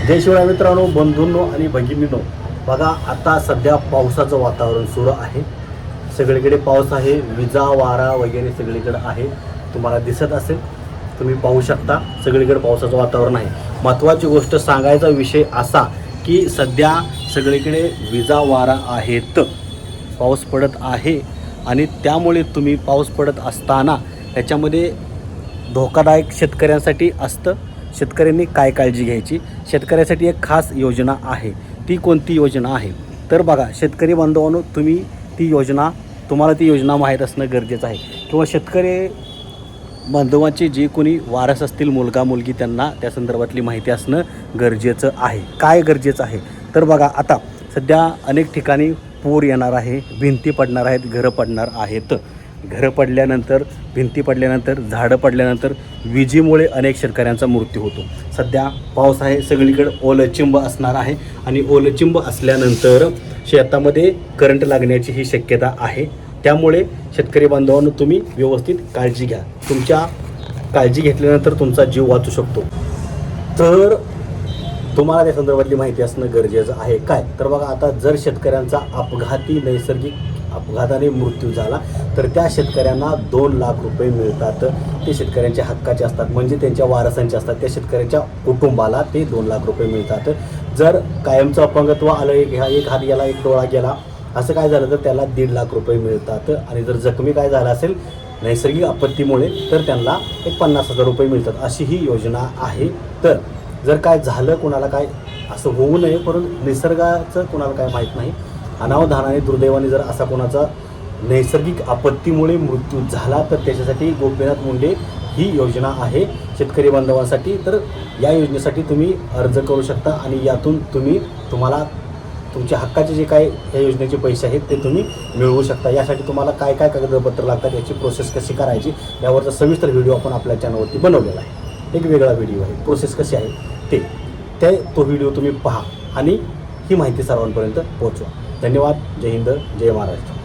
जय शिवराय मित्रांनो, बंधूंनो आणि भगिनींनो, बघा आता सध्या पावसाचं वातावरण सुरू आहे. सगळीकडे पाऊस आहे, विजा वारा वगैरे सगळीकडे आहे. तुम्हाला दिसत असेल, तुम्ही पाहू शकता सगळीकडे पावसाचं वातावरण आहे. महत्त्वाची गोष्ट सांगायचा विषय असा की सध्या सगळीकडे विजा वारा आहेत, पाऊस पडत आहे आणि त्यामुळे तुम्ही पाऊस पडत असताना त्याच्यामध्ये धोकादायक शेतकऱ्यांसाठी असतं. शेतकऱ्यांनी काय काळजी घ्यायची, शेतकऱ्यासाठी एक खास योजना आहे. ती कोणती योजना आहे तर बघा शेतकरी बांधवांनो, तुम्हाला ती योजना माहीत असणं गरजेचं आहे. किंवा शेतकरी बांधवांचे जे कोणी वारस असतील, मुलगा मुलगी, त्यांना त्या संदर्भातली माहिती असणं गरजेचं आहे. काय गरजेचं आहे तर बघा आता सध्या अनेक ठिकाणी पूर येणार आहे, भिंती पडणार आहेत, घरं पडणार आहेत. घरं पडल्यानंतर, भिंती पडल्यानंतर, झाडं पडल्यानंतर विजेमुळे अनेक शेतकऱ्यांचा मृत्यू होतो. सध्या पाऊस आहे, सगळीकडे ओलचिंब असणार आहे आणि ओलचिंब असल्यानंतर शेतामध्ये करंट लागण्याची ही शक्यता आहे. त्यामुळे शेतकरी बांधवांनो, तुम्ही व्यवस्थित काळजी घ्या. तुमच्या काळजी घेतल्यानंतर तुमचा जीव वाचू शकतो. तर तुम्हाला त्या संदर्भातली माहिती असणं गरजेचं आहे. काय तर बघा आता जर शेतकऱ्यांचा नैसर्गिक अपघाताने मृत्यू झाला तर त्या शेतकऱ्यांना 2 लाख रुपये मिळतात. ते शेतकऱ्यांच्या हक्काचे असतात, म्हणजे त्यांच्या वारसांचे असतात. त्या शेतकऱ्याच्या कुटुंबाला ते 2 लाख रुपये मिळतात. जर कायमचं अपंगत्व आलं, एक हात गेला, एक डोळा गेला, असं काय झालं तर त्याला 1.5 लाख रुपये मिळतात. आणि जर जखमी काय झालं असेल नैसर्गिक आपत्तीमुळे तर त्यांना एक 50,000 रुपये मिळतात. अशी ही योजना आहे. तर जर काय झालं, कोणाला काय असं होऊ नये, परंतु निसर्गाचं कोणाला काय माहीत नाही, अनावधानाने दुर्दैवाने जर असा कोणाचा नैसर्गिक आपत्तीमुळे मृत्यू झाला तर त्याच्यासाठी गोपीनाथ मुंडे ही योजना आहे शेतकरी बांधवांसाठी. तर या योजनेसाठी तुम्ही अर्ज करू शकता आणि यातून तुम्हाला तुमच्या हक्काचे जे काय या योजनेचे पैसे आहेत ते तुम्ही मिळवू शकता. यासाठी तुम्हाला काय काय कागदपत्र लागतात, याची प्रोसेस कशी करायची, यावरचा सविस्तर व्हिडिओ आपण आपल्या चॅनलवरती बनवलेला आहे. एक वेगळा व्हिडिओ आहे, प्रोसेस कशी आहे तो व्हिडिओ तुम्ही पहा आणि ही माहिती सर्वांपर्यंत पोहोचवा. धन्यवाद. जय हिंद, जय महाराष्ट्र.